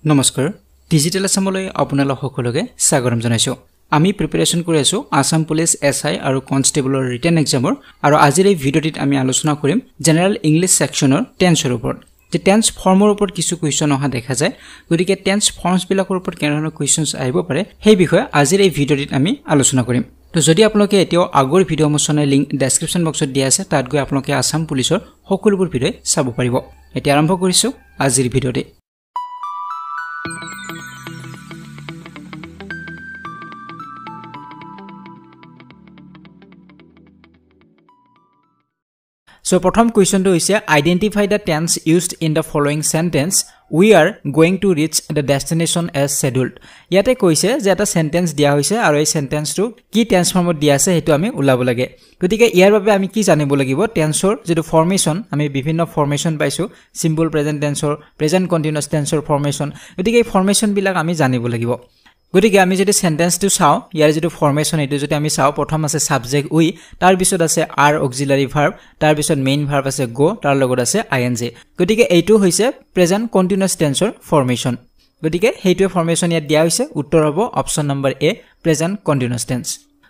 নমস্কাৰ ডিজিটেল আসামলৈ আপোনালোক সকলোকে স্বাগতম জনাইছো আমি প্ৰিপাৰেচন কৰি আছো আসাম পুলিচ এসআই আৰু কনষ্টেবলৰ ৰিটেন এক্সামৰ আৰু আজিৰ এই ভিডিঅ'টিত আমি আলোচনা কৰিম জেনাৰেল ইংলিছ সেকশনৰ টেন্সৰ ওপৰত যে টেন্স ফৰ্মৰ ওপৰত কিছু কোৱেশ্চন অহা দেখা যায় গতিকে টেন্স ফৰ্মছ বিলাকৰ ওপৰত কেনেধৰণৰ কোৱেশ্চনছ আহিব পাৰে সেই বিষয়ে আজিৰ এই ভিডিঅ'টিত আমি আলোচনা কৰিম তো যদি আপোনালোকে এতিয়াও আগৰ ভিডিঅ' মোচনৰ লিংক ডেসক্ৰিপচন বক্সত দিয়া আছে তাত গৈ আপোনালোকে আসাম পুলিচৰ সকলোবোৰ ভিডিঅ' চাব পাৰিব এতিয়া আৰম্ভ কৰিছো আজিৰ ভিডিঅ'টি So, prothom question to is identify the tense used in the following sentence. We are going to reach the destination as scheduled. Yate koise je eta sentence dia hoise aru ei sentence to ki tense form ot dia ase hetu ami ulabo lage. Gotike iar babe ami ki janibo lagibo tense or jetu formation ami bibhinno formation paisu simple present tense or present continuous tense or formation. Gotike ei formation bilak ami janibo lagibo. গতিকে আমি যদি সেন্টেন্সটো চাও ইয়াৰ যেটো formation এটো যদি আমি চাও প্ৰথম আছে সাবজেক্ট উই তাৰ পিছত আছে আৰ অক্সিলাৰি ভাৰ্ব তাৰ পিছত মেইন ভাৰ্ব আছে গো তাৰ লগত আছে আইএনজি গতিকে এইটো হৈছে প্ৰেজেন্ট কন্টিনিউয়াস টেন্সৰ ফৰ্মেশন গতিকে হেইটো ফৰ্মেশন ইয়াত দিয়া হৈছে উত্তৰ হ'ব অপচন নম্বৰ এ প্ৰেজেন্ট কন্টিনিউয়াস টেন্স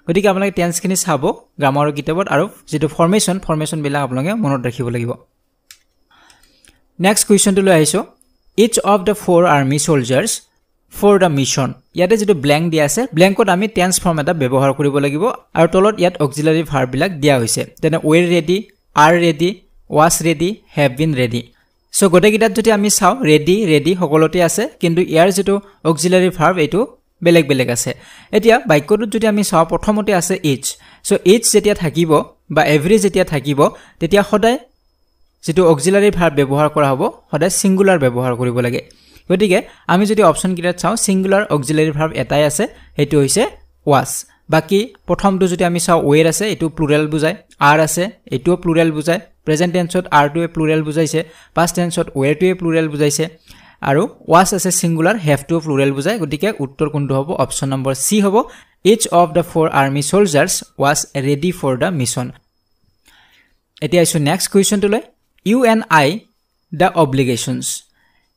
গতিকে আপোনালোকে টেন্স খিনি চাব গ্ৰামাৰৰ কিতাপত আৰু যেটো ফৰ্মেশন বিলা আপোনালোকে মনত ৰাখিব লাগিব নেক্সট কোৱেশ্চনটো লৈ আহিছো each of the four army soldiers for the mission ইয়াতে যেটো ব্ল্যাঙ্ক দিয়া আছে ব্ল্যাঙ্কত আমি টেন্স ফর্ম এটা ব্যৱহাৰ কৰিব লাগিব আৰু তলত ইয়াত অক্সিলাৰি ভাৰ্ব বিলাক দিয়া হৈছে তেনে were ready are ready was ready have been ready so গটেকিটাত যদি আমি চাও ready সকলোতে আছে কিন্তু ইয়াৰ যেটো অক্সিলাৰি ভাৰ্ব এটো বেলেগ আছে এতিয়া বাক্যটোত যদি আমি চাও প্ৰথমতে আছে each সো each যেতিয়া থাকিব বা every যেতিয়া থাকিব তেতিয়া সদায় যেটো অক্সিলাৰি ভাৰ্ব ব্যৱহাৰ কৰা হ'ব সদায় সিঙ্গুলাৰ ব্যৱহাৰ কৰিব লাগে গতিকে আমি যদি অপচন কিটাত চাও সিঙ্গুলাৰ অক্সিলাৰি ভাৰ্ব এটাই আছে হেতু হৈছে was বাকি প্ৰথমটো যদি আমি চাও were আছে এটো প্লুৰাল বুজায় are আছে এটো প্লুৰাল বুজায় প্ৰেজেন্ট টেন্সত are টো প্লুৰাল বুজাইছে পাষ্ট টেন্সত were টো প্লুৰাল বুজাইছে আৰু was আছে সিঙ্গুলাৰ have টো প্লুৰাল বুজায় গতিকে উত্তৰ কোনটো হ'ব অপচন নম্বৰ সি হ'ব each of the four army soldiers was ready for the mission এতিয়া আইছো নেক্সট কোৱেশ্চনটো লৈ you and I the obligations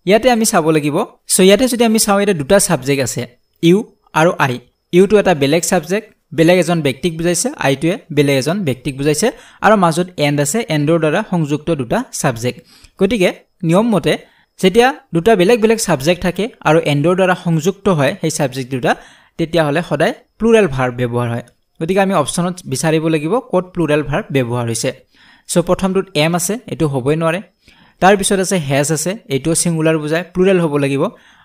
ইয়াতে আমি চাব লাগিব সো ইয়াতে যদি আমি চাও এটা দুটা সাবজেক্ট আছে ইউ আৰু আই ইউ টো এটা বেলেগ সাবজেক্ট বেলেগ এজন ব্যক্তিক বুজাইছে আই টোৱে বেলেগ এজন ব্যক্তিক বুজাইছে আৰু মাজত এন্ড আছে এন্ডৰ দ্বাৰা সংযুক্ত দুটা সাবজেক্ট গতিকে নিয়ম মতে যেতিয়া দুটা বেলেগ সাবজেক্ট থাকে আৰু এন্ডৰ দ্বাৰা সংযুক্ত হয় সেই সাবজেক্ট দুটা তেতিয়া হলে সদায় প্লুৰাল ভাৰ্ব ব্যৱহাৰ হয় গতিকে আমি অপচনত বিচাৰিব লাগিব কোড প্লুৰাল ভাৰ্ব ব্যৱহাৰ হৈছে সো প্ৰথমটোত এম আছে এটো হ'বই নোৱাৰে তাৰ পিছত আছে has আছে এটো সিঙ্গুলাৰ বুজায় প্লুৰাল হ'ব লাগিব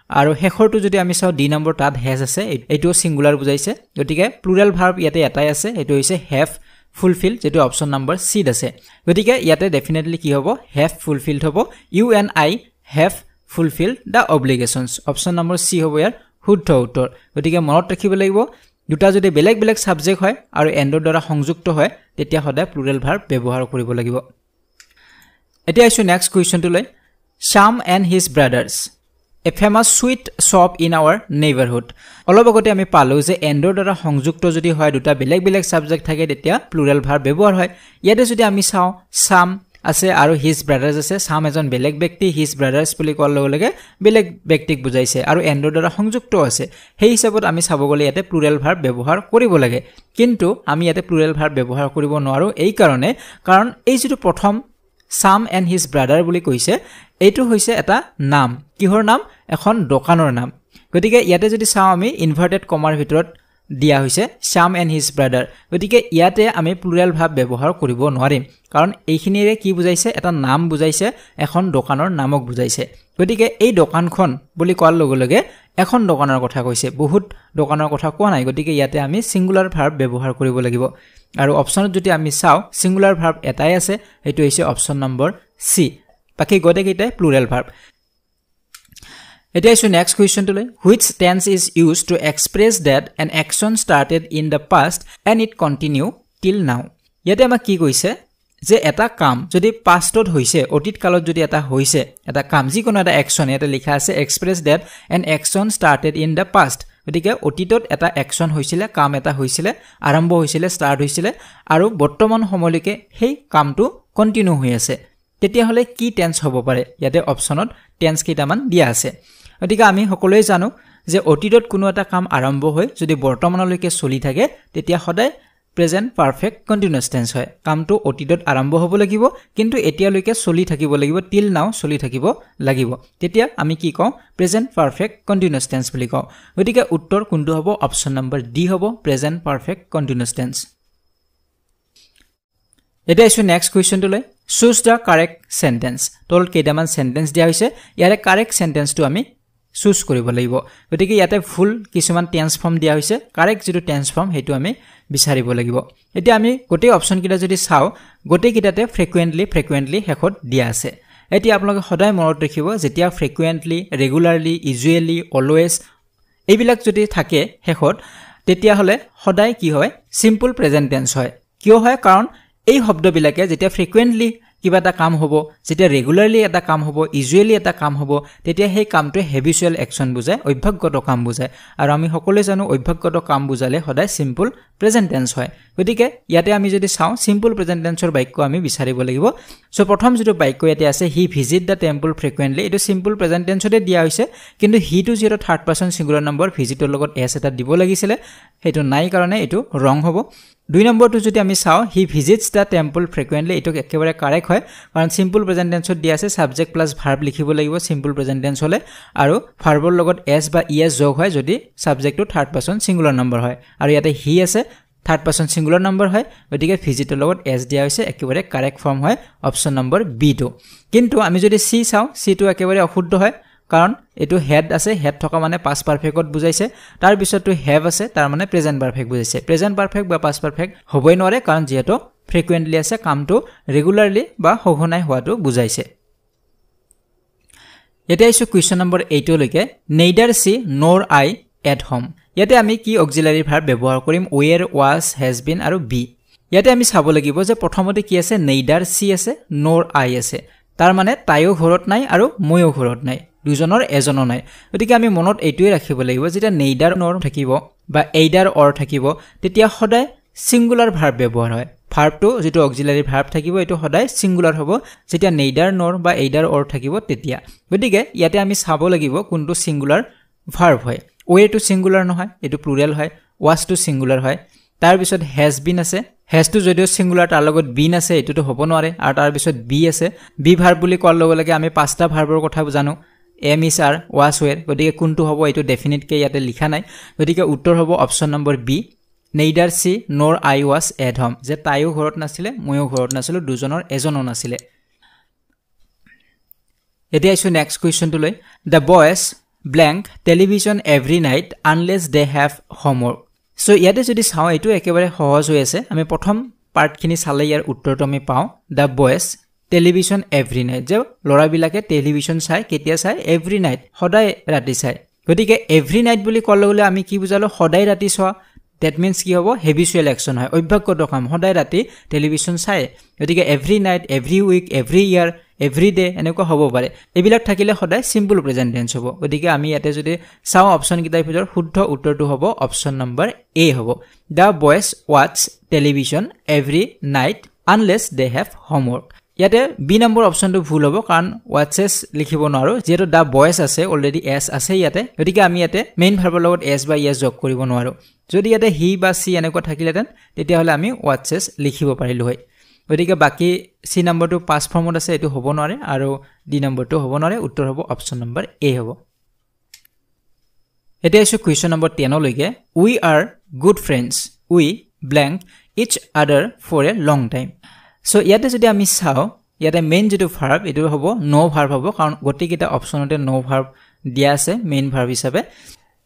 আৰু হেখৰটো যদি আমি চাও ডি নম্বৰ তাত has আছে এটো সিঙ্গুলাৰ বুজাইছে গতিকে প্লুৰাল ভাৰ্ব ইয়াতে এটাই আছে এটো হৈছে have fulfilled যেটো অপচন নম্বৰ সি আছে গতিকে ইয়াতে ডেফিনেটলি কি হ'ব have fulfilled হ'ব you and I have fulfilled the obligations option number C হ'ব ইয়াৰ শুদ্ধ উত্তৰ গতিকে মনত ৰাখিব লাগিব দুটা যদি বেলেগ সাবজেক্ট হয় আৰু এন্ডৰ দ্বাৰা সংযুক্ত হয় তেতিয়া সদায় প্লুৰাল ভাৰ্ব ব্যৱহাৰ কৰিব লাগিব এতিয়া আইছো নেক্সট কোৱেশ্চনটো লৈ Sham and his brothers a famous sweet shop in our neighborhood অলপ আগতে আমি পালো যে এন্ডৰ দ্বাৰা সংযুক্ত যদি হয় দুটা বেলেগ সাবজেক্ট থাকে তেতিয়া প্লুৰাল ভাৰ্ব ব্যৱহাৰ হয় ইয়াতে যদি আমি চাও Sham আছে আৰু his brothers আছে Sham এজন বেলেগ ব্যক্তি his brothers বুলি কোৱাৰ লগে লগে বেলেগ ব্যক্তিক বুজাইছে আৰু এন্ডৰ দ্বাৰা সংযুক্ত আছে সেই হিচাপত আমি চাব গলে ইয়াতে প্লুৰাল ভাৰ্ব ব্যৱহাৰ কৰিব লাগে কিন্তু আমি ইয়াতে প্লুৰাল ভাৰ্ব ব্যৱহাৰ কৰিব নোৱাৰো এই কাৰণে কাৰণ এই যেটো প্ৰথম Sham and his brother বুলি কৈছে এইটো হৈছে এটা নাম কিহৰ নাম এখন দোকানৰ নাম গতিকে ইয়াতে যদি চাও আমি ইনভাৰ্টেড কমাৰ ভিতৰত দিয়া হৈছে Sham and his brother গতিকে ইয়াতে আমি প্লুৰাল ভাৰ্ব ব্যৱহাৰ কৰিব নোৱাৰিম কাৰণ এইখিনিৰে কি বুজাইছে এটা নাম বুজাইছে এখন দোকানৰ নামক বুজাইছে গতিকে এই দোকানখন বুলি কোৱাৰ লগে লগে এখন দোকানৰ কথা কৈছে বহুত দোকানৰ কথা কোৱা নাই গতিকে ইয়াতে আমি সিঙ্গুলাৰ ভাৰ্ব ব্যৱহাৰ কৰিব লাগিব আৰু অপচনত যদি আমি চাও সিঙ্গুলাৰ ভাৰ্ব এটাই আছে এটো হৈছে অপচন নম্বৰ সি বাকি গটেকিটাই প্লুৰাল ভাৰ্ব এতিয়া আইছো নেক্সট কোৱেশ্চনটো লৈ which tense is used to express that an action started in the past and it continue till now ইয়াতে আমাক কি কৈছে যে এটা কাম যদি পাষ্টত হৈছে অতীত কালত যদি এটা হৈছে এটা কাম যি কোনো এটা অ্যাকশন এটা লিখা আছে express that an action started in the past গতিকে অতীতত এটা অ্যাকশন হৈছিল কাম এটা হৈছিল আৰম্ভ হৈছিল ষ্টাৰ্ট হৈছিল আৰু বৰ্তমান সময়লৈকে সেই কামটো কন্টিনিউ হৈ আছে তেতিয়া হলে কি টেন্স হ'ব পাৰে ইয়াতে অপচনত টেন্স কেইটামান দিয়া আছে গতিকে আমি সকলোৱে জানো যে অতীতত কোনো এটা কাম আৰম্ভ হৈ যদি বৰ্তমানলৈকে চলি থাকে তেতিয়া সদায় প্ৰেজেন্ট পাৰফেক্ট কন্টিনিউয়াছ টেন্স হয় কামটো অতীতত আৰম্ভ হ'ব লাগিব কিন্তু এতিয়ালৈকে চলি থাকিব লাগিব টিল নাও চলি থাকিব লাগিব তেতিয়া আমি কি কওঁ প্ৰেজেন্ট পাৰফেক্ট কন্টিনিউয়াছ টেন্স বুলি কওঁ গতিকে উত্তৰ কোনটো হ'ব অপচন নম্বৰ ডি হ'ব প্ৰেজেন্ট পাৰফেক্ট কন্টিনিউয়াছ টেন্স এটা ইছু নেক্সট কোৱেশ্চনটো লৈ চুজ দা কাৰেক্ট সেন্টেন্স তলত কেইটামান সেন্টেন্স দিয়া হৈছে ইয়াৰে কাৰেক্ট সেন্টেন্সটো আমি চুজ কৰিব লাগিব গতিকে ইয়াতে ফুল কিছুমান টেন্স ফৰ্ম দিয়া হৈছে কাৰেক্ট যেটো টেন্স ফৰ্ম হেতু আমি বিচাৰিব লাগিব এতিয়া আমি গোটেই অপচন কিটা যদি চাও গোটেই কিটাতে ফ্ৰিকুৱেন্টলি হেকত দিয়া আছে এতিয়া আপোনালোকে সদায় মনত ৰাখিব যেতিয়া ফ্ৰিকুৱেন্টলি ৰেগুলাৰলি ইউজুৱেলি অলৱেজ এইবিলাক যদি থাকে হেকত তেতিয়া হলে সদায় কি হয় সিম্পল প্ৰেজেন্ট টেন্স হয় কিয় হয় কাৰণ এই শব্দবিলাকে যেতিয়া ফ্ৰিকুৱেন্টলি কিবা এটা কাম হ'ব যেতিয়া ৰেগুলাৰলি এটা কাম হ'ব ইউজুৱেলি এটা কাম হ'ব তেতিয়া সেই কামটো হেবিচুৱেল একচন বুজায় অভ্যাসগত কাম বুজায় আৰু আমি সকলোৱে জানো অভ্যাসগত কাম বুজালে সদায় সিম্পল প্ৰেজেন্ট টেন্স হয় গতিকে ইয়াতে আমি যদি চাও সিম্পল প্ৰেজেন্ট টেন্সৰ বাক্য আমি বিচাৰিব লাগিব সো প্ৰথম যেটো বাক্য ইয়াতে আছে হি ভিজিট দা টেম্পল ফ্ৰিকুৱেন্টলি এটো সিম্পল প্ৰেজেন্ট টেন্সতে দিয়া হৈছে কিন্তু he to zero' third person singular number visitor লগত এছ এটা দিব লাগিছিল হেতু নাই কাৰণে এটো ৰং হ'ব 2 নম্বৰটো যদি আমি চাও হি ভিজিটস দা টেম্পল ফ্ৰিকুৱেন্টলি এটো একেবাৰে কাৰেক্ট হয় কাৰণ সিম্পল প্ৰেজেন্ট টেন্সত দিয়া আছে সাবজেক্ট প্লাস ভাৰ্ব লিখিব লাগিব সিম্পল প্ৰেজেন্ট টেন্স হলে আৰু ভাৰ্বৰ লগত এস বা ইএস যোগ হয় যদি সাবজেক্টটো থাৰ্ড পাৰসন সিঙ্গুলাৰ নম্বৰ হয় আৰু ইয়াতে হি আছে থাৰ্ড পাৰসন সিঙ্গুলাৰ নম্বৰ হয় গতিকে ভিজিটৰ লগত এস দিয়া হৈছে একেবাৰে কাৰেক্ট ফৰ্ম হয় অপচন নম্বৰ বি টো কিন্তু আমি যদি সি চাও সি টো একেবাৰে অশুদ্ধ হয় কাৰণ এটো হেড আছে হেড থকা মানে পাস পাৰফেক্টত বুজাইছে তাৰ পিছতটো হেভ আছে তাৰ মানে প্ৰেজেন্ট পাৰফেক্ট বুজাইছে প্ৰেজেন্ট পাৰফেক্ট বা পাস পাৰফেক্ট হ'বই নোৱাৰে কাৰণ যেহেতু ফ্ৰিকুৱেন্টলি আছে কামটো ৰেগুলাৰলি বা সঘনাই হোৱাটো বুজাইছে এটা ইছু কোৱেশ্চন নম্বৰ 8 লৈকে নেইদাৰ সি নৰ আই এট হোম ইয়াতে আমি কি অক্সিলাৰি ভাৰ্ব ব্যৱহাৰ কৰিম ওয়েৰ ওয়াজ হেজ বিন আৰু বি ইয়াতে আমি চাব লাগিব যে প্ৰথমতে কি আছে নেইদাৰ সি আছে নৰ আই আছে তাৰ মানে তাইও ঘৰত নাই আৰু ময়ো ঘৰত নাই দুজনৰ এজনো নাই গতিকে আমি মনত এইটোৱে ৰাখিব লাগিব যেটা নেইদাৰ নৰ থাকিব বা এইদাৰ অৰ থাকিব তেতিয়া সদায় সিঙ্গুলাৰ ভাৰ্ব ব্যৱহাৰ হয় ভাৰ্বটো যেটো অক্সিলাৰি ভাৰ্ব থাকিব এটো সদায় সিঙ্গুলাৰ হ'ব যেতিয়া নেইদাৰ নৰ বা এইদাৰ অৰ থাকিব তেতিয়া গতিকে ইয়াতে আমি চাব লাগিব কোনটো সিঙ্গুলাৰ ভাৰ্ব হয় ওয়ে টু সিঙ্গুলাৰ নহয় এটো প্লুৰাল হয় ওয়াজ টু সিঙ্গুলাৰ হয় তাৰ পিছত হেজ বিন আছে হেজ টু যদিও সিঙ্গুলাৰ তাৰ লগত বিন আছে এটোটো হ'ব নোৱাৰে আৰু তাৰ পিছত বি আছে বি ভাৰ্ব বুলি কোৱাৰ লগে লগে আমি পাঁচটা ভাৰ্বৰ কথা জানো am is are was were গতিকে কোনটো হ'ব এটো ডেফিনিটলি ইয়াতে লিখা নাই গতিকে উত্তৰ হ'ব অপচন নম্বৰ বি নেইদাৰ সি নৰ আই ওয়াজ এট হোম যে তাইও ঘৰত নাছিলে ময়ো ঘৰত নাছিলো দুজনৰ এজনো নাছিলে এতিয়া আইছো নেক্সট কোৱেশ্চনটো লৈ the boys blank television every night unless they have homework so ইয়াতে যদি চাও এটো একেবাৰে সহজ হৈ আছে আমি প্ৰথম পাৰ্টখিনি চালে ইয়াৰ উত্তৰটো আমি পাও the boys television every night যে লৰাবিলাকে টেলিভিজন চাই কেতিয়া চাই এভৰি নাইট সদায় ৰাতি চাই গতিকে এভৰি নাইট বুলি ক'লে আমি কি বুজালো সদায় ৰাতি চোৱা that means কি হ'ব হেবিচুৱেল একচন হয় অভ্যাসগত কাম সদায় ৰাতি টেলিভিজন চাই গতিকে every night every week every year every day এনেকুৱা হ'ব পাৰে এবিলাক থাকিলে সদায় সিম্পল প্ৰেজেন্ট টেন্স হ'ব গতিকে আমি ইয়াতে যদি চাও অপচন কিটাৰ ভিতৰ শুদ্ধ উত্তৰটো হ'ব অপচন নম্বৰ এ হ'ব the boys watch television every night unless they have homework ইয়াতে বি নম্বৰ অপচনটো ভুল হ'ব কাৰণ ওয়াচেস লিখিব নোৱাৰো যেটো দা বয়েজ আছে অলৰেডি এস আছে ইয়াতে গতিকে আমি ইয়াতে মেইন ভাৰ্বৰ লগত এস বা ইএস যোগ কৰিব নোৱাৰো যদি ইয়াতে হি বা সি এনেকুৱা থাকিলেতেন তেতিয়া হলে আমি ওয়াচেস লিখিব পাৰিলো হয় গতিকে বাকি সি নম্বৰটো পাস ফৰ্মত আছে এটো হ'ব নোৱাৰে আৰু ডি নম্বৰটো হ'ব নোৱাৰে উত্তৰ হ'ব অপচন নম্বৰ এ হ'ব এটা ইছু কোৱেশ্চন নম্বৰ 10 লৈকে we are good friends we blank each other for a long time so ইয়াতে যদি আমি চাও ইয়াতে মেইন যেটো ভাৰ্ব এটো হ'ব নো ভাৰ্ব হ'ব কাৰণ গতিকেটা অপচনতে নো ভাৰ্ব দিয়া আছে মেইন ভাৰ্ব হিচাপে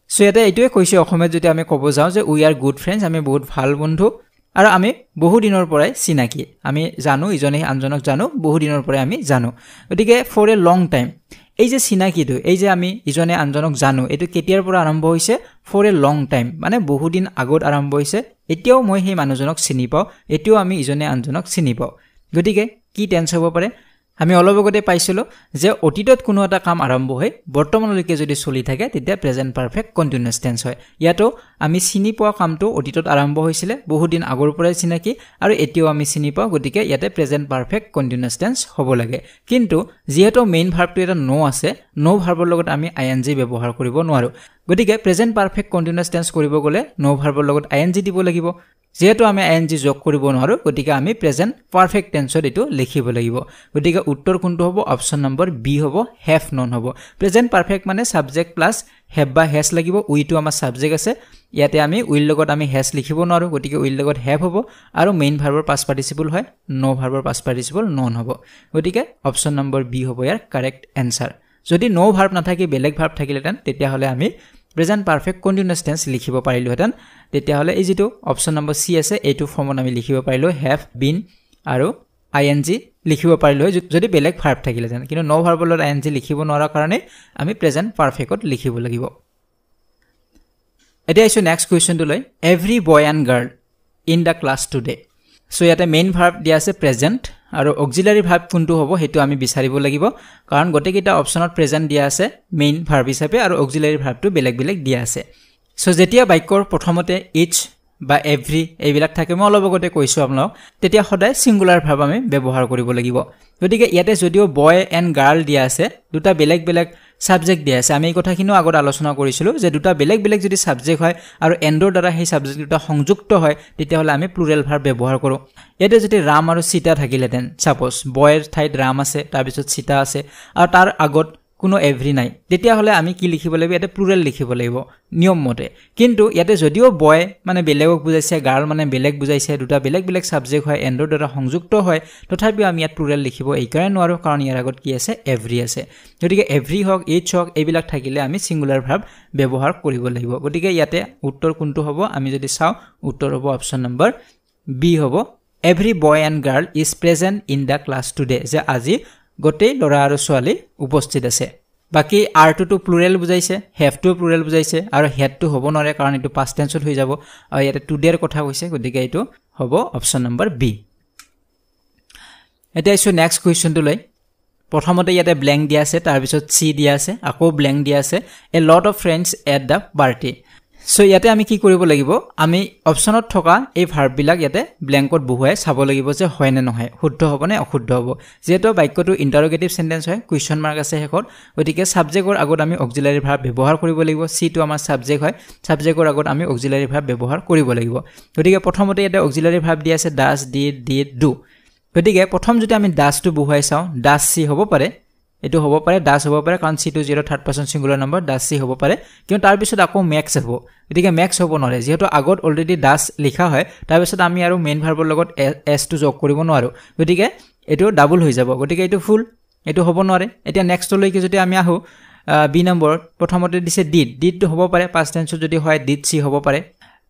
সো ইয়াতে এইটোৱে কৈছে অসমত যদি আমি ক'ব যাও যে উই আৰ গুড ফ্ৰেণ্ডছ আমি বহুত ভাল বন্ধু আৰু আমি বহু দিনৰ পৰাই চিনাকি আমি জানো ইজনে আনজনক জানো বহু দিনৰ পৰাই আমি জানো গতিকে ফৰ এ লং টাইম এই যে চিনাকিটো এই যে আমি ইজনে আনজনক জানো এটো কেতিয়াৰ পৰা আৰম্ভ হৈছে ফৰ এ লং টাইম মানে বহু দিন আগত আৰম্ভ হৈছে এতিয়াও মই সেই মানুহজনক চিনি পাও এতিয়াও আমি ইজনে আনজনক চিনি পাও গতিকে কি টেন্স হ'ব পাৰে আমি অলপ আগতে পাইছিলো যে অতীতত কোনো এটা কাম আৰম্ভ হৈ বৰ্তমানলৈকে যদি চলি থাকে তেতিয়া প্ৰেজেন্ট পাৰফেক্ট কন্টিনিউয়াছ টেন্স হয় ইয়াতো আমি চিনি পোৱা কামটো অতীতত আৰম্ভ হৈছিলে বহুত দিন আগৰ পৰাই চিনাকি আৰু এতিয়াও আমি চিনি পাওঁ গতিকে ইয়াতে প্ৰেজেন্ট পাৰফেক্ট কন্টিনিউয়াছ টেন্স হ'ব লাগে কিন্তু যেহেতু মেইন ভাৰ্বটো এটা নো আছে নো ভাৰ্বৰ লগত আমি আইএনজি ব্যৱহাৰ কৰিব নোৱাৰো গতিকে প্ৰেজেন্ট পাৰফেক্ট কন্টিনিউয়াছ টেন্স কৰিব গলে নো ভাৰ্বৰ লগত আইএনজি দিব লাগিব যেহেতু আমি আইএনজি যোগ কৰিব নোৱাৰো গতিকে আমি প্ৰেজেন্ট পাৰফেক্ট টেন্সত এটো লিখিব লাগিব গতিকে উত্তৰ কোনটো হ'ব অপচন নম্বৰ বি হ'ব হ্যাভ নন হ'ব প্ৰেজেন্ট পাৰফেক্ট মানে সাবজেক্ট প্লাস হ্যাভ বা হ্যাজ লাগিব উইটো আমাৰ সাবজেক্ট আছে ইয়াতে আমি উইল লগত আমি হ্যাজ লিখিব নোৱাৰো গতিকে উইল লগত হ্যাভ হ'ব আৰু মেইন ভাৰ্বৰ পাষ্ট পাৰ্টিসিপল হয় নো ভাৰ্বৰ পাষ্ট পাৰ্টিসিপল নন হ'ব গতিকে অপচন নম্বৰ বি হ'ব ইয়াৰ কাৰেক্ট এনসাৰ যদি নো ভাৰ্ব নাথাকি বেলেগ ভাৰ্ব থাকিলেতেন তেতিয়া হলে আমি প্ৰেজেন্ট পাৰফেক্ট কন্টিনিউয়াছ টেন্স লিখিব পাৰিলোহেতেন তেতিয়া হলে এই যেটো অপচন নম্বৰ সি আছে এইটো ফৰ্মত আমি লিখিব পাৰিলো হ্যাভ বিন আৰু আইএনজি লিখিব পাৰিলো যদি বেলেগ ভাৰ্ব থাকিলেতেন কিন্তু নো ভাৰ্বৰ লগত আইএনজি লিখিব নোৱাৰা কাৰণে আমি প্ৰেজেন্ট পাৰফেক্টত লিখিব লাগিব এতিয়া আইছো নেক্সট কোৱেশ্চনটো লৈ every boy and girl in the class today so ইয়াতে মেইন ভাৰ্ব দিয়া আছে প্ৰেজেন্ট আৰু অক্সিলাৰি ভাৰ্ব কোনটো হ'ব হেতু আমি বিচাৰিব লাগিব কাৰণ গটেকিটা অপচনত প্ৰেজেন্ট দিয়া আছে মেইন ভাৰ্ব হিচাপে আৰু অক্সিলাৰি ভাৰ্বটো বেলেগ বেলেগ দিয়া আছে সো যেতিয়া বাক্যৰ প্ৰথমতে ইচ বা এভৰি এইবিলাক থাকে মই অলপ আগতে কৈছো আপোনাক তেতিয়া সদায় সিঙ্গুলাৰ ভাৰ্ব আমি ব্যৱহাৰ কৰিব লাগিব গতিকে ইয়াতে যদিও বয় এণ্ড গাৰ্ল দিয়া আছে দুটা বেলেগ বেলেগ সাবজেক্ট দিয়া আছে আমি এই কথাখিনিও আগত আলোচনা কৰিছিলো যে দুটা বেলেগ বেলেগ যদি সাবজেক্ট হয় আৰু এন্ডৰ দ্বাৰা সেই সাবজেক্ট দুটা সংযুক্ত হয় তেতিয়া হলে আমি প্লুৰেল ভাৰ্ব ব্যৱহাৰ কৰো ইয়াতে যদি ৰাম আৰু সীতা থাকিলেতেন সাপোজ বয়ৰ ঠাইত ৰাম আছে তাৰ পিছত সীতা আছে আৰু তাৰ আগত কোনো এভৰি নাই তেতিয়া হলে আমি কি লিখিব লাগিব ইয়াতে প্লুৰেল লিখিব লাগিব নিয়ম মতে কিন্তু ইয়াতে যদিও বয় মানে বেলেগক বুজাইছে গাৰ্ল মানে বেলেগ বুজাইছে দুটা বেলেগ বেলেগ সাবজেক্ট হয় এন্ডৰ দ্বাৰা সংযুক্ত হয় তথাপিও আমি ইয়াত প্লুৰেল লিখিব এই কাৰণে নোৱাৰো কাৰণ ইয়াৰ আগত কি আছে এভৰি আছে গতিকে এভৰি হক ইচ হক এইবিলাক থাকিলে আমি সিঙ্গুলাৰ ভাৰ্ব ব্যৱহাৰ কৰিব লাগিব গতিকে ইয়াতে উত্তৰ কোনটো হ'ব আমি যদি চাও উত্তৰ হ'ব অপচন নম্বৰ বি হ'ব every boy and girl is present in the class today যে আজি গোটেই লৰা আৰু ছোৱালী উপস্থিত আছে বাকি আৰ টু প্লুৰেল বুজাইছে হ্যাভ টু প্লুৰেল বুজাইছে আৰু হ্যাড টু হ'ব নৰে কাৰণ এটো পাষ্ট টেন্সত হৈ যাব আৰু ইয়াতে টুডেৰ কথা কৈছে গতিকে এটো হ'ব অপচন নম্বৰ বি এটা ইছো নেক্সট কোৱেশ্চনটো লৈ প্ৰথমতে ইয়াতে ব্ল্যাঙ্ক দিয়া আছে তাৰ পিছত সি দিয়া আছে আকৌ ব্ল্যাঙ্ক দিয়া আছে a lot of friends at the party so ইয়াতে আমি কি কৰিব লাগিব আমি অপচনত থকা এই ভাৰ্ব বিলাক ইয়াতে ব্ল্যাঙ্কত বহুৱাই চাব লাগিব যে হয় নে নহয় শুদ্ধ হ'ব নে অশুদ্ধ হ'ব যেটো বাক্যটো ইন্টাৰোগেটিভ সেন্টেন্স হয় কোৱেশ্চন মাৰ্ক আছে হেকত গতিকে সাবজেক্টৰ আগত আমি অক্সিলাৰি ভাৰ্ব ব্যৱহাৰ কৰিব লাগিব সি টো আমাৰ সাবজেক্ট হয় সাবজেক্টৰ আগত আমি অক্সিলাৰি ভাৰ্ব ব্যৱহাৰ কৰিব লাগিব গতিকে প্ৰথমতে ইয়াতে অক্সিলাৰি ভাৰ্ব দিয়া আছে ডাজ ডিড ডু গতিকে প্ৰথম যদি আমি ডাজ টো বহুৱাই চাও ডাজ সি হ'ব পাৰে এটো হ'ব পাৰে ডাজ হ'ব পাৰে কাৰণ সি টো 0 third person singular number does she হ'ব পাৰে কিন্তু তাৰ পিছত আকৌ ম্যাক্স হ'ব গতিকে ম্যাক্স হ'ব নৰে যেহেতু আগত অলৰেডি ডাজ লিখা হয় তাৰ পিছত আমি আৰু মেইন ভাৰ্বৰ লগত এস টো যোগ কৰিব নোৱাৰো গতিকে এটো ডাবল হৈ যাব গতিকে এটো ফুল এটো হ'ব নৰে এতিয়া নেক্সট লৈকে যদি আমি আহো বি নম্বৰ প্ৰথমতে দিছে ডিড টো হ'ব পাৰে পাষ্ট টেন্সত যদি হয় ডিড সি হ'ব পাৰে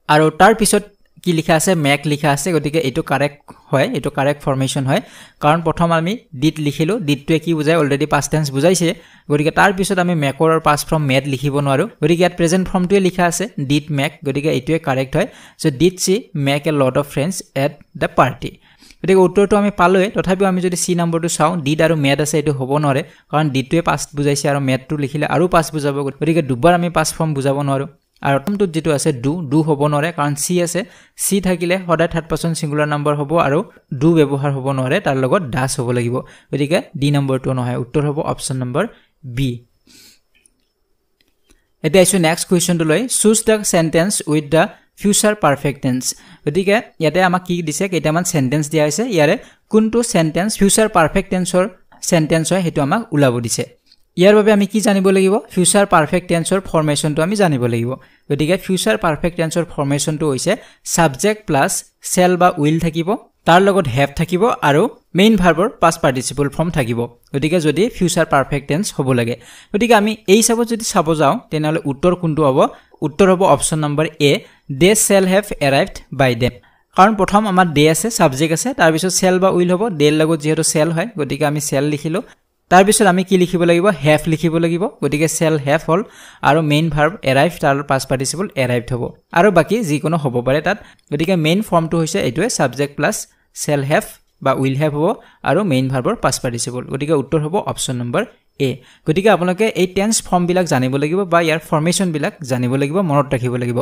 আৰু তাৰ পিছত কি লিখা আছে মেক লিখা আছে গতিকে এটো কাৰেক্ট হয় এটো কাৰেক্ট ফৰমেশন হয় কাৰণ প্ৰথম আমি ডিড লিখিলো ডিডটোৱে কি বুজায় অলৰেডি পাষ্ট টেন্স বুজাইছে গতিকে তাৰ পিছত আমি মেকৰ আৰু পাষ্ট ফৰ্ম মেড লিখিব নোৱাৰো গতিকে ইয়াত প্ৰেজেন্ট ফৰ্মটোৱে লিখা আছে ডিড মেক গতিকে এটোৱে কাৰেক্ট হয় so did she make a lot of friends at the party গতিকে উত্তৰটো আমি পালোৱে তথাপিও আমি যদি সি নম্বৰটো চাও ডিড আৰু মেড আছে এটো হ'ব নৰে কাৰণ ডিডটোৱে পাষ্ট বুজাইছে আৰু মেডটো লিখিলে আৰু পাষ্ট বুজাব গতিকে দুবাৰ আমি পাষ্ট ফৰ্ম বুজাব নোৱাৰো আৰু প্ৰথমটো যেটো আছে ডু হ'ব নৰে কাৰণ সি আছে সি থাকিলে সদায় থাৰ্ড পাৰসন সিঙ্গুলাৰ নম্বৰ হ'ব আৰু ডু ব্যৱহাৰ হ'ব নৰে তাৰ লগত ডাজ হ'ব লাগিব গতিকে ডি নম্বৰটো নহয় উত্তৰ হ'ব অপচন নম্বৰ বি এটা ইছো নেক্সট কোৱেশ্চনটো লৈ choose da sentence with the future perfect tense গতিকে ইয়াতে আমাক কি দিছে কেইটামান সেন্টেন্স দিয়া আছে ইয়াৰে কোনটো সেন্টেন্স ফিউচাৰ পাৰফেক্ট টেন্সৰ সেন্টেন্স হয় হেতু আমাক উলাব দিছে ইয়াৰ বাবে আমি কি জানিব লাগিব ফিউচাৰ পাৰফেক্ট টেন্সৰ ফৰ্মেশনটো আমি জানিব লাগিব গতিকে ফিউচাৰ পাৰফেক্ট টেন্সৰ ফৰ্মেশনটো হৈছে সাবজেক্ট প্লাস সেল বা উইল থাকিব তাৰ লগত হ্যাভ থাকিব আৰু মেইন ভাৰ্বৰ পাষ্ট পাৰ্টিসিপল ফৰ্ম থাকিব গতিকে যদি ফিউচাৰ পাৰফেক্ট টেন্স হ'ব লাগে গতিকে আমি এই হিচাপত যদি চাব যাও তেনেহলে উত্তৰ কোনটো হ'ব উত্তৰ হ'ব option number a they shall have arrived by them কাৰণ প্ৰথম আমাৰ দে আছে সাবজেক্ট আছে তাৰ পিছত সেল বা উইল হ'ব দেৰ লগত যেহেতু সেল হয় গতিকে আমি সেল লিখিলো তাৰ পিছত আমি কি লিখিব লাগিব হ্যাভ লিখিব লাগিব গতিকে সেল হ্যাভ হল আৰু মেইন ভাৰ্ব এৰাইভ তাৰ পাষ্ট পাৰ্টিসিপল এৰাইভড হ'ব আৰু বাকি যি কোনো হ'ব পাৰে তাত গতিকে মেইন ফৰ্মটো হৈছে এটোৱে সাবজেক্ট প্লাস সেল হ্যাভ বা উইল হ্যাভ হ'ব আৰু মেইন ভাৰ্বৰ পাষ্ট পাৰ্টিসিপল গতিকে উত্তৰ হ'ব অপচন নম্বৰ এ গতিকে আপোনালোকে এই টেন্স ফৰ্ম বিলাক জানিব লাগিব বা ইয়াৰ ফৰ্মেশন বিলাক জানিব লাগিব মনত ৰাখিব লাগিব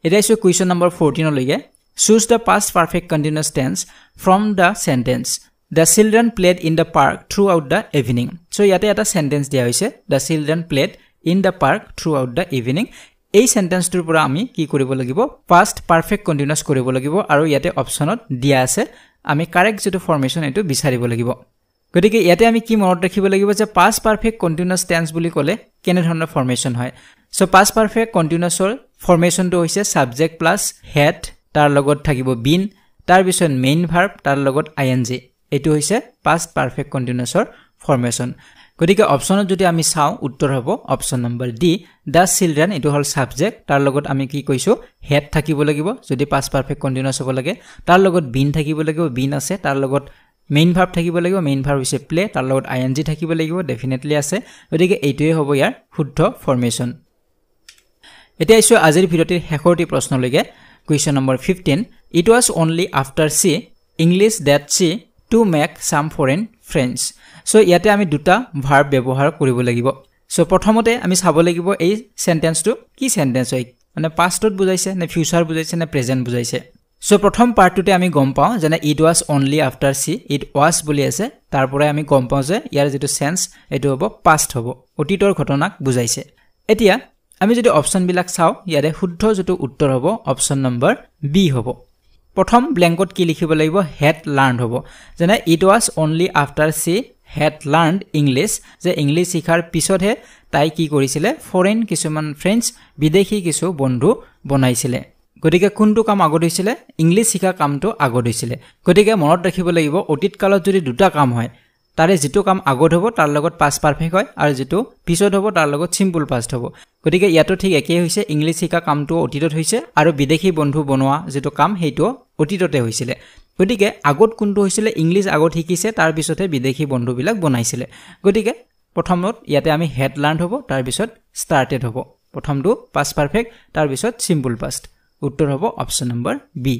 এটা ইছু কোৱেশ্চন নম্বৰ 14 লৈকে choose the past perfect continuous tense from the sentence the children played in the park throughout the evening so ইয়াতে এটা সেন্টেন্স দিয়া হৈছে the children played in the park throughout the evening এই সেন্টেন্সটোৰ পৰা আমি কি কৰিব লাগিব past perfect continuous কৰিব লাগিব আৰু ইয়াতে অপচনত দিয়া আছে আমি কাৰেক্ট যেটো ফৰ্মেশন এটো বিচাৰিব লাগিব গতিকে ইয়াতে আমি কি মনত ৰাখিব লাগিব যে past perfect continuous tense বুলি ক'লে কেনে ধৰণৰ ফৰ্মেশন হয় so past perfect continuousৰ ফৰ্মেশনটো হৈছে subject plus had তাৰ লগত থাকিব been তাৰ পিছত মেইন ভাৰ্ব তাৰ লগত ing এটো হৈছে past perfect continuousৰ ফৰ্মেশন গতিকে অপচনত যদি আমি চাও উত্তৰ হ'ব option number D the children এটো হল সাবজেক্ট তাৰ লগত আমি কি কৈছো had থাকিব লাগিব যদি past perfect continuous হ'ব লাগে তাৰ লগত been থাকিব লাগিব been আছে তাৰ লগত মেইন ভাৰ্ব থাকিব লাগিব মেইন ভাৰ্ব হৈছে play তাৰ লগত ing থাকিব লাগিব ডেফিনেটলি আছে গতিকে এইটোৱে হ'ব ইয়াৰ শুদ্ধ ফৰ্মেশন এতিয়া ইছু আজিৰ ভিডিওটিৰ শেষৰটি প্ৰশ্নলৈকে Question number 15. It was only after she English that she to make some foreign friends. So ইয়াতে আমি দুটা verb ব্যৱহাৰ কৰিব লাগিব. So প্ৰথমতে আমি চাব লাগিব এই সেন্টেন্সটো কি সেন্টেন্স হয় মানে পাষ্টত বুজাইছে নে ফিউচাৰ বুজাইছে নে প্ৰেজেন্ট বুজাইছে. So প্ৰথম পাৰ্টটোতে আমি গম পাওঁ যে it was only after she it was বুলি আছে তাৰ পৰা আমি গম পাওঁ যে ইয়াৰ যেটো সেন্স এটো হ'ব past হ'ব অতীতৰ ঘটনাক বুজাইছে. এতিয়া আমি যদি অপচন বিলাক চাও ইয়াৰে শুদ্ধ যেটো উত্তৰ হ'ব অপচন নম্বৰ বি হ'ব প্ৰথম ব্ল্যাঙ্কত কি লিখিব লাগিব had learned হ'ব যেনে it was only after she had learned English যে ইংলিশ শিখাৰ পিছতহে তাই কি কৰিছিলে ফৰেন কিছুমান ফ্ৰেন্ডছ বিদেশী কিছু বন্ধু বনাইছিলে গতিকে কোনটো কাম আগত হৈছিল ইংলিশ শিখা কামটো আগত হৈছিল গতিকে মনত ৰাখিব লাগিব অতীত কালত যদি দুটা কাম হয় তাৰে যেটো কাম আগত হ'ব তাৰ লগত past perfect হয় আৰু যেটো পিছত হ'ব তাৰ লগত simple past হ'ব গতিকে ইয়াতো ঠিক একেই হৈছে ইংলিশ শিকা কামটো অতীতত হৈছে আৰু বিদেশী বন্ধু বনোৱা যেটো কাম হেইটো অতীততে হৈছিল গতিকে আগত কোনটো হৈছিল ইংলিশ আগত শিকিছে তাৰ পিছতে বিদেশী বন্ধু বিলাক বনাইছিল গতিকে প্ৰথমত ইয়াতে আমি had learned হ'ব তাৰ পিছত started হ'ব প্ৰথমটো past perfect তাৰ পিছত simple past উত্তৰ হ'ব option number b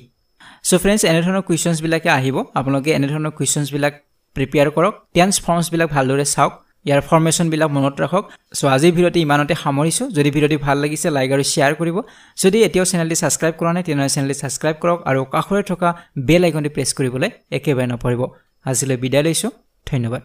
so friends এনে ধৰণৰ কোৱেশ্চনছ বিলাকে আহিব আপোনালোকে এনে ধৰণৰ কোৱেশ্চনছ বিলাক প্ৰিপেয়াৰ কৰক টেন্স ফৰ্মছ বিলাক ভালদৰে চাওক ইয়াৰ ফৰ্মেশন বিলাক মনত ৰাখক সো আজি ভিডিওটি ইমানতে সামৰিছো যদি ভিডিওটি ভাল লাগিছে লাইক আৰু শেয়াৰ কৰিব যদি এতিয়াও চেনেলটি সাবস্ক্ৰাইব কৰা নাই তেনে চেনেলটি সাবস্ক্ৰাইব কৰক আৰু কাষৰে থকা বেল আইকনটি প্ৰেছ কৰিবলৈ একেবাৰে নপৰিব আজিলৈ বিদায় লৈছো ধন্যবাদ